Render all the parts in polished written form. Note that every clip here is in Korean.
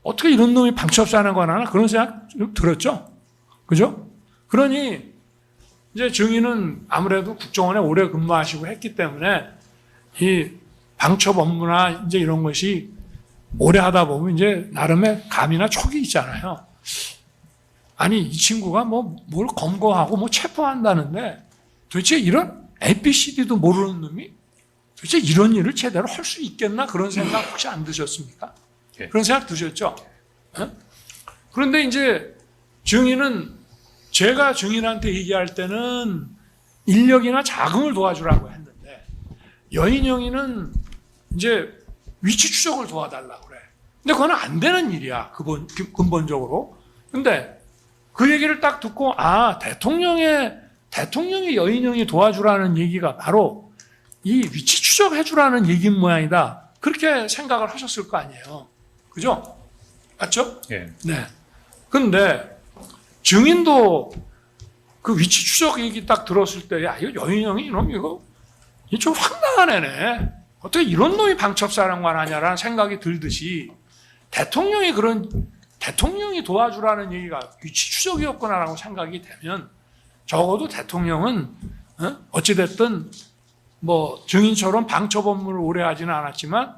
어떻게 이런 놈이 방첩사령관 하나 그런 생각 좀 들었죠. 그죠? 그러니 이제 증인은 아무래도 국정원에 오래 근무하시고 했기 때문에 이 방첩 업무나 이제 이런 것이 오래 하다 보면 이제 나름의 감이나 촉이 있잖아요. 아니 이 친구가 뭐 뭘 검거하고 뭐 체포한다는데 도대체 이런 ABCD도 모르는 놈이 도대체 이런 일을 제대로 할 수 있겠나 그런 생각 혹시 안 드셨습니까? 예. 그런 생각 드셨죠? 예? 그런데 이제 증인은 제가 증인한테 얘기할 때는 인력이나 자금을 도와주라고 했는데 여인영이는 이제 위치 추적을 도와달라고 그래. 근데 그건 안 되는 일이야. 근본적으로. 근데 그 얘기를 딱 듣고 대통령이 여인영이 도와주라는 얘기가 바로 이 위치 추적해주라는 얘기인 모양이다. 그렇게 생각을 하셨을 거 아니에요. 그죠? 맞죠? 예. 네. 근데 증인도 그 위치 추적 얘기 딱 들었을 때, 야, 이거 여인영이 이놈 이거 좀 황당한 애네. 어떻게 이런 놈이 방첩사령관 하냐라는 생각이 들듯이 대통령이 도와주라는 얘기가 위치 추적이었구나라고 생각이 되면 적어도 대통령은 어찌됐든 뭐 증인처럼 방첩 업무를 오래 하지는 않았지만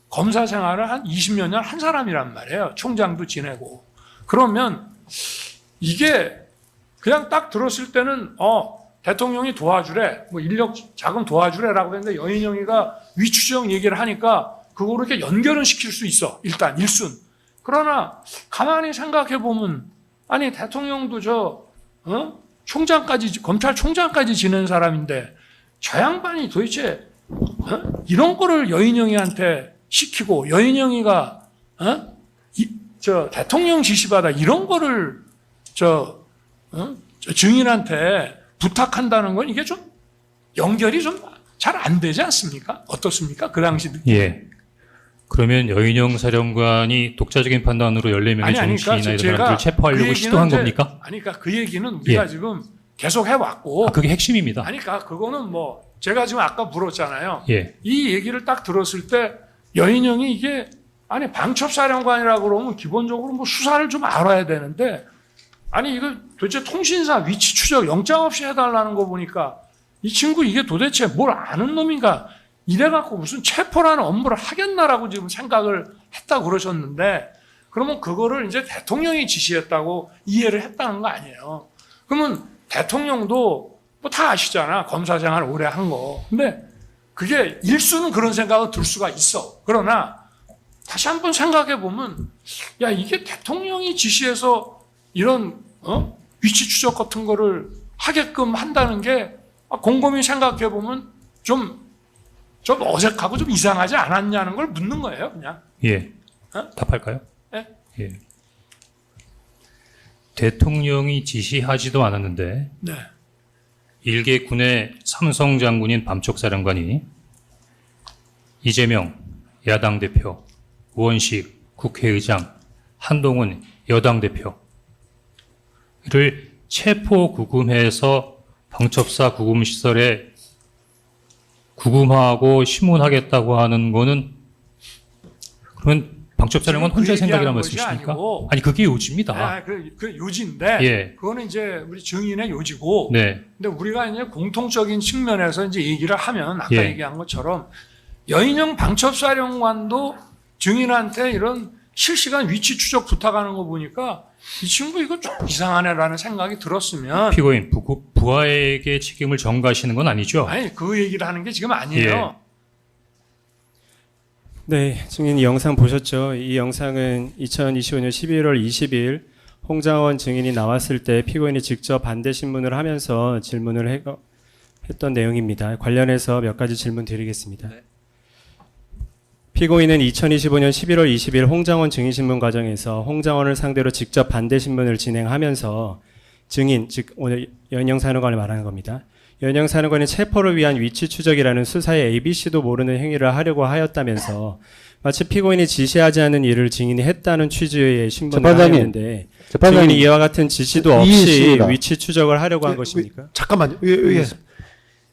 검사 생활을 한 20몇 년 한 사람이란 말이에요. 총장도 지내고. 그러면 이게 그냥 딱 들었을 때는 대통령이 도와주래, 뭐 인력 자금 도와주래라고 했는데 여인영이가 위추적 얘기를 하니까 그거를 이렇게 연결은 시킬 수 있어. 일단 일순. 그러나 가만히 생각해 보면 아니 대통령도 총장까지 검찰총장까지 지낸 사람인데 저 양반이 도대체 이런 거를 여인영이한테 시키고 여인영이가 대통령 지시받아 이런 거를 저 증인한테 부탁한다는 건 이게 좀 연결이 좀 잘 안 되지 않습니까? 어떻습니까? 그 당시 느낌. 예. 그러면 여인영 사령관이 독자적인 판단으로 14명의 정치인이나 이런 사람들을 체포하려고 시도한 겁니까? 아니, 그러니까 그 얘기는 우리가 지금 계속 해왔고. 그게 핵심입니다. 아니, 그러니까 그거는 뭐 제가 지금 아까 물었잖아요. 예. 이 얘기를 딱 들었을 때 여인영이 이게 아니 방첩사령관이라고 그러면 기본적으로 뭐 수사를 좀 알아야 되는데 아니 이거 도대체 통신사 위치 추적 영장 없이 해달라는 거 보니까 이 친구 이게 도대체 뭘 아는 놈인가 이래갖고 무슨 체포라는 업무를 하겠나라고 지금 생각을 했다고 그러셨는데 그러면 그거를 이제 대통령이 지시했다고 이해를 했다는 거 아니에요. 그러면 대통령도 뭐 다 아시잖아. 검사 생활 오래 한 거. 근데 그게 일수는 그런 생각을 들 수가 있어. 그러나 다시 한번 생각해 보면 야 이게 대통령이 지시해서 이런 위치 추적 같은 거를 하게끔 한다는 게 곰곰이 생각해 보면 좀 어색하고 좀 이상하지 않았냐는 걸 묻는 거예요, 그냥. 예. 답할까요? 예? 예. 대통령이 지시하지도 않았는데 네. 일개 군의 삼성 장군인 밤촉사령관이 이재명 야당 대표, 우원식 국회의장, 한동훈 여당 대표를 체포 구금해서 방첩사 구금시설에 구금하고 심문하겠다고 하는 거는 그러면 방첩사령관 혼자의 생각이란 말씀이십니까? 아니 그게 요지입니다. 그 요지인데 예. 그거는 이제 우리 증인의 요지고 네. 근데 우리가 이제 공통적인 측면에서 이제 얘기를 하면 아까 예. 얘기한 것처럼 여인영 방첩사령관도 증인한테 이런 실시간 위치 추적 부탁하는 거 보니까 이 친구 이거 좀 이상하네라는 생각이 들었으면 피고인 부하에게 책임을 전가하시는 건 아니죠? 아니 그 얘기를 하는 게 지금 아니에요. 네, 증인 이 영상 보셨죠? 이 영상은 2025년 11월 20일 홍장원 증인이 나왔을 때 피고인이 직접 반대 신문을 하면서 질문을 했던 내용입니다. 관련해서 몇 가지 질문 드리겠습니다. 네. 피고인은 2025년 11월 20일 홍장원 증인신문 과정에서 홍장원을 상대로 직접 반대 신문을 진행하면서 증인, 즉 오늘 여인영 사령관을 말하는 겁니다. 여인영 사령관이 체포를 위한 위치 추적이라는 수사의 ABC도 모르는 행위를 하려고 하였다면서 마치 피고인이 지시하지 않은 일을 증인이 했다는 취지의 신문을 하였는데 증인이 이와 같은 지시도 없이 위치 추적을 하려고 한 것입니까? 잠깐만요.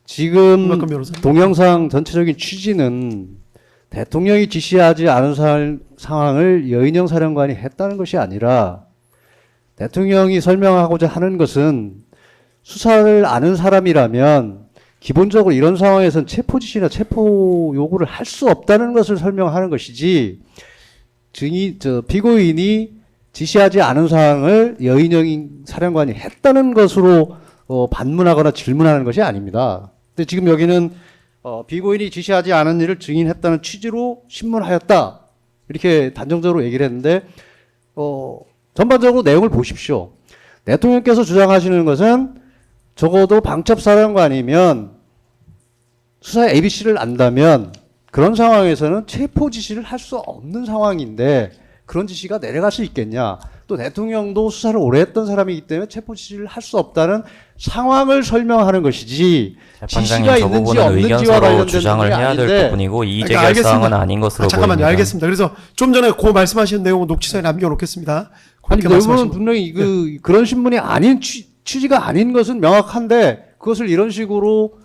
지금 동영상 전체적인 취지는 대통령이 지시하지 않은 상황을 여인영 사령관이 했다는 것이 아니라 대통령이 설명하고자 하는 것은 수사를 아는 사람이라면 기본적으로 이런 상황에서는 체포 지시나 체포 요구를 할 수 없다는 것을 설명하는 것이지 피고인이 지시하지 않은 사항을 여인영 사령관이 했다는 것으로 반문하거나 질문하는 것이 아닙니다. 근데 지금 여기는 피고인이 지시하지 않은 일을 증인했다는 취지로 신문하였다. 이렇게 단정적으로 얘기를 했는데 전반적으로 내용을 보십시오. 대통령께서 주장하시는 것은 적어도 방첩사령관이면 수사 ABC를 안다면 그런 상황에서는 체포 지시를 할 수 없는 상황인데 그런 지시가 내려갈 수 있겠냐. 또 대통령도 수사를 오래 했던 사람이기 때문에 체포 지시를 할 수 없다는 상황을 설명하는 것이지 지시가 재판장님 저 있는지 부분은 없는지와 의견서로 관련된 주장을 부분이 해야 될 아닌데 부분이고 이의 그러니까 제기할 사항은 알겠습니다. 아닌 것으로 잠깐만요. 보입니다. 알겠습니다. 그래서 좀 전에 그 말씀하신 내용은 녹취서에 남겨놓겠습니다. 아니 그렇게 내용은 말씀하신 분명히 그런 신문이 아닌 취지가 아닌 것은 명확한데 그것을 이런 식으로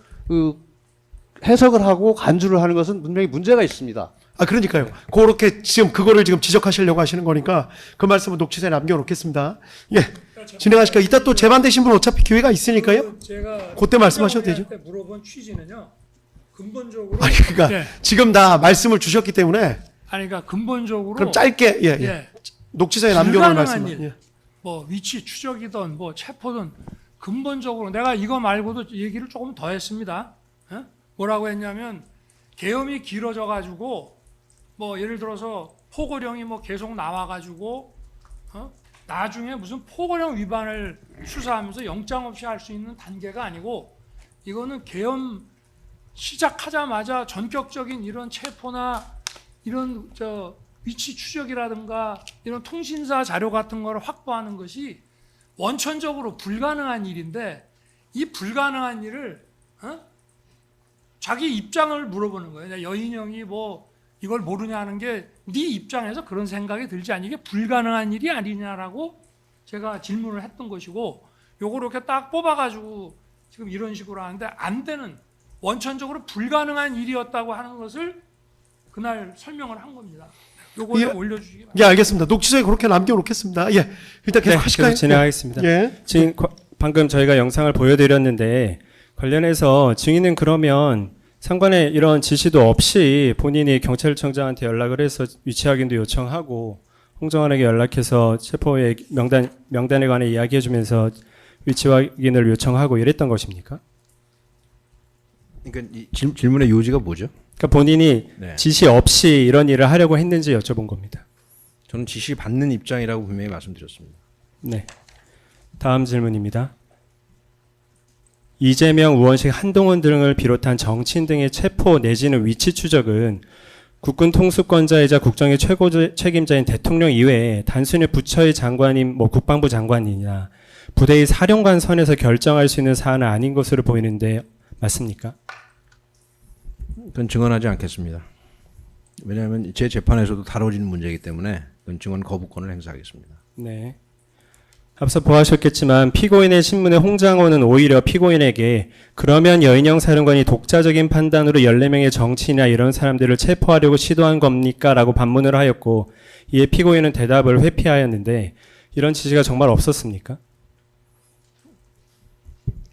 해석을 하고 간주를 하는 것은 분명히 문제가 있습니다. 그러니까요. 그렇게 지금 그거를 지금 지적하시려고 하시는 거니까 그 말씀은 녹취서에 남겨놓겠습니다. 예. 진행하실까? 이따 또 재반되신 분 어차피 기회가 있으니까요. 제가 그때 말씀하셔도 되죠. 물어본 취지는요. 근본적으로 아니 그러니까 예. 지금 다 말씀을 주셨기 때문에 아니 그러니까 근본적으로 그럼 짧게 예. 예. 녹취서에 남겨놓을 불가능한 말씀. 일. 예. 뭐 위치 추적이든 뭐 체포든 근본적으로 내가 이거 말고도 얘기를 조금 더 했습니다. 예? 뭐라고 했냐면 계엄이 길어져 가지고 뭐 예를 들어서 포고령이 뭐 계속 나와 가지고 나중에 무슨 포고령 위반을 수사하면서 영장 없이 할 수 있는 단계가 아니고 이거는 계엄 시작하자마자 전격적인 이런 체포나 이런 위치 추적이라든가 이런 통신사 자료 같은 거를 확보하는 것이 원천적으로 불가능한 일인데 이 불가능한 일을 자기 입장을 물어보는 거예요. 여인영이 뭐 이걸 모르냐는 게 네 입장에서 그런 생각이 들지 않니? 이게 불가능한 일이 아니냐라고 제가 질문을 했던 것이고 요걸 이렇게 딱 뽑아가지고 지금 이런 식으로 하는데 안 되는 원천적으로 불가능한 일이었다고 하는 것을 그날 설명을 한 겁니다. 요거 예. 올려주시기 바랍니다. 예, 알겠습니다. 녹취서에 그렇게 남겨놓겠습니다. 예. 일단 계속 하실까요? 계속 진행하겠습니다. 예. 지금 방금 저희가 영상을 보여드렸는데 관련해서 증인은 그러면 상관의 이런 지시도 없이 본인이 경찰청장한테 연락을 해서 위치 확인도 요청하고 홍정환에게 연락해서 체포의 명단에 관해 이야기해주면서 위치 확인을 요청하고 이랬던 것입니까? 그러니까 이 질문의 요지가 뭐죠? 그러니까 본인이 네. 지시 없이 이런 일을 하려고 했는지 여쭤본 겁니다. 저는 지시 받는 입장이라고 분명히 말씀드렸습니다. 네. 다음 질문입니다. 이재명, 우원식, 한동훈 등을 비롯한 정치인 등의 체포 내지는 위치 추적은 국군 통수권자이자 국정의 최고 책임자인 대통령 이외에 단순히 부처의 장관인 국방부 장관이나 부대의 사령관 선에서 결정할 수 있는 사안은 아닌 것으로 보이는데 맞습니까? 그건 증언하지 않겠습니다. 왜냐하면 제 재판에서도 다뤄지는 문제이기 때문에 그건 증언 거부권을 행사하겠습니다. 네. 앞서 보아하셨겠지만 피고인의 신문에 홍장호는 오히려 피고인에게 그러면 여인영 사령관이 독자적인 판단으로 14명의 정치인이나 이런 사람들을 체포하려고 시도한 겁니까? 라고 반문을 하였고 이에 피고인은 대답을 회피하였는데 이런 지시가 정말 없었습니까?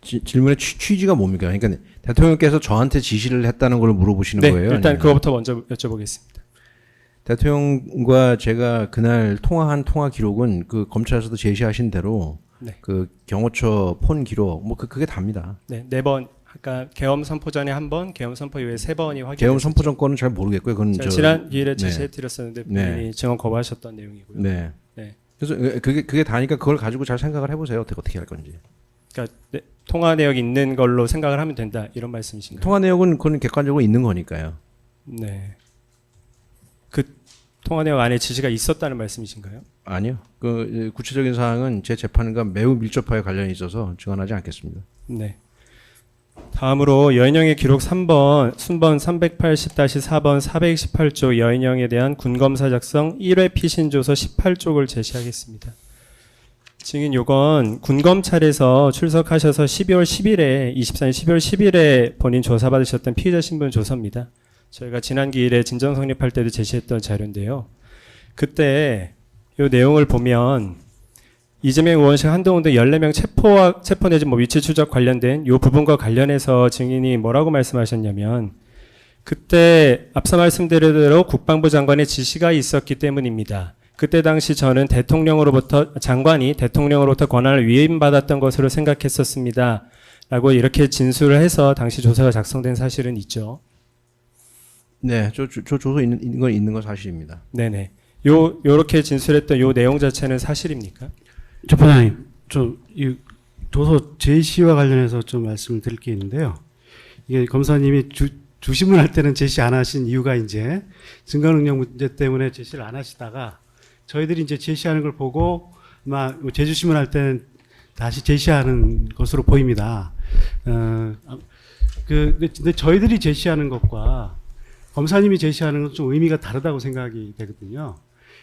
질문의 취지가 뭡니까? 그러니까 대통령께서 저한테 지시를 했다는 걸 물어보시는 네, 거예요? 일단 아니면? 그거부터 먼저 여쭤보겠습니다. 대통령과 제가 그날 통화한 통화 기록은 그 검찰에서도 제시하신 대로 네. 그 경호처 폰 기록 그게 답니다. 네, 4번 아까 계엄 선포 전에 1번, 계엄 선포 이후에 3번이 확인. 계엄 선포 정권은 잘 모르겠고요. 그건 지난 기일에 네. 제시해 드렸었는데 본인이 네. 증언 거부하셨던 내용이고요. 네. 네. 그래서 그게 다니까 그걸 가지고 잘 생각을 해보세요. 어떻게 할 건지. 그러니까 통화 내역이 있는 걸로 생각을 하면 된다 이런 말씀이신가요? 통화 내역은 그건 객관적으로 있는 거니까요. 네. 그 통화 내역 안에 지시가 있었다는 말씀이신가요? 아니요. 그 구체적인 사항은 제 재판과 매우 밀접하게 관련이 있어서 증언하지 않겠습니다. 네. 다음으로 여인영의 기록 3번 순번 380-4번 428조 여인영에 대한 군검사 작성 1회 피신조서 18쪽을 제시하겠습니다. 증인 요건 군검찰에서 출석하셔서 12월 10일에 24년 12월 10일에 본인 조사받으셨던 피의자 신분 조서입니다. 저희가 지난 기일에 진정 성립할 때도 제시했던 자료인데요. 그때 이 내용을 보면 이재명 의원실 한동훈 등 14명 체포 내지 뭐 위치 추적 관련된 이 부분과 관련해서 증인이 뭐라고 말씀하셨냐면 그때 앞서 말씀드린 대로 국방부 장관의 지시가 있었기 때문입니다. 그때 당시 저는 장관이 대통령으로부터 권한을 위임받았던 것으로 생각했었습니다. 라고 이렇게 진술을 해서 당시 조서가 작성된 사실은 있죠. 네, 저 조서 있는 건 사실입니다. 네네. 요렇게 진술했던 요 내용 자체는 사실입니까? 재판장님, 이 도서 제시와 관련해서 좀 말씀을 드릴 게 있는데요. 이게 검사님이 주신문할 때는 제시 안 하신 이유가 이제 증거 능력 문제 때문에 제시를 안 하시다가 저희들이 이제 제시하는 걸 보고 아마 재주신문할 때는 다시 제시하는 것으로 보입니다. 근데 저희들이 제시하는 것과 검사님이 제시하는 건 좀 의미가 다르다고 생각이 되거든요.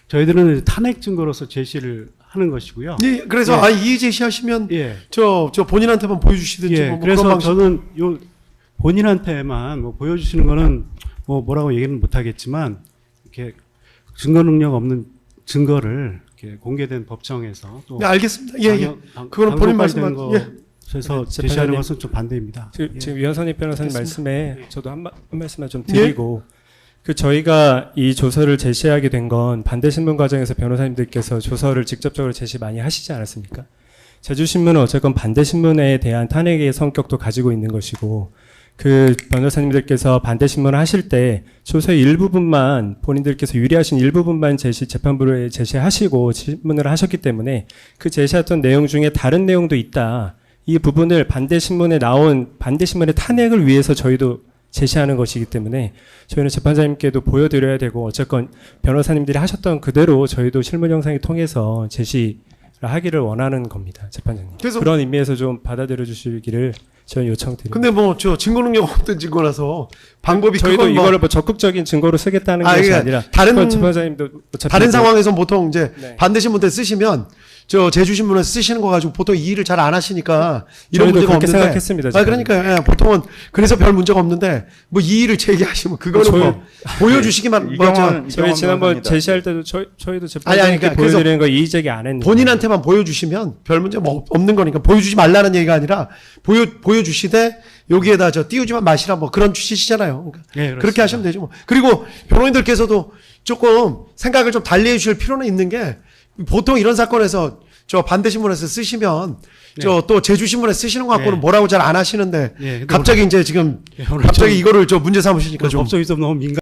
저희들은 탄핵 증거로서 제시를 하는 것이고요. 네, 그래서 이 제시하시면 예. 저 본인한테만 보여주시든지 예, 뭐 그래서 그런 방식. 저는 요 본인한테만 뭐 보여주시는 거는 뭐 뭐라고 얘기는 못하겠지만 이렇게 증거 능력 없는 증거를 이렇게 공개된 법정에서 또 네, 알겠습니다. 예. 그거는 본인 말씀만. 예. 그래서 네, 제시하는 재판장님. 것은 좀 반대입니다. 지금 위헌선입 변호사님 말씀에 저도 한 말씀만 좀 드리고 저희가 이 조서를 제시하게 된 건 반대신문 과정에서 변호사님들께서 조서를 직접적으로 제시 많이 하시지 않았습니까? 제주신문은 어쨌건 반대신문에 대한 탄핵의 성격도 가지고 있는 것이고 그 변호사님들께서 반대신문을 하실 때 조서의 일부분만 본인들께서 유리하신 일부분만 재판부에 제시하시고 신문을 하셨기 때문에 그 제시했던 내용 중에 다른 내용도 있다. 이 부분을 반대신문의 탄핵을 위해서 저희도 제시하는 것이기 때문에 저희는 재판장님께도 보여드려야 되고 어쨌건 변호사님들이 하셨던 그대로 저희도 실문 영상을 통해서 제시를 하기를 원하는 겁니다. 재판장님. 그래서 그런 의미에서 좀 받아들여 주시기를 저희 요청드립니다. 근데 뭐 저 증거 능력 없던 증거라서 방법이 저희도 그건 뭐 이거를 뭐 적극적인 증거로 쓰겠다는 것이 그러니까 아니라 다른 재판장님도 어차피 다른 상황에서 보통 이제 네. 반대신문대 쓰시면 저 제주신문에 쓰시는 거 가지고 보통 이 일을 잘 안 하시니까 이런 저희도 문제가 그렇게 없는데. 생각했습니다. 그러니까 예, 보통은 그래서 별 문제가 없는데 뭐 이 일을 제기하시면 그거는 뭐 보여주시기만 저희 지난번 제시할 때도 저희도 아니, 재판장님께 그러니까 그래서 보여드리는 거 이의제기 안 했는데 본인한테만 보여주시면 별 문제 뭐 없는 거니까 보여주지 말라는 얘기가 아니라 보여주시되 여기에다 저 띄우지만 마시라 뭐 그런 취지시잖아요. 그러니까 예, 그렇습니다. 그렇게 하시면 되죠. 뭐. 그리고 변호인들께서도 조금 생각을 좀 달리 해주실 필요는 있는 게 보통 이런 사건에서 저 반대신문에서 쓰시면 저 또 제주신문에 쓰시는 거 갖고는 네. 뭐라고 잘 안 하시는데 예, 근데 갑자기 이제 지금 오늘 갑자기 이거를 저 문제 삼으시니까 좀 법조위도 너무 민감.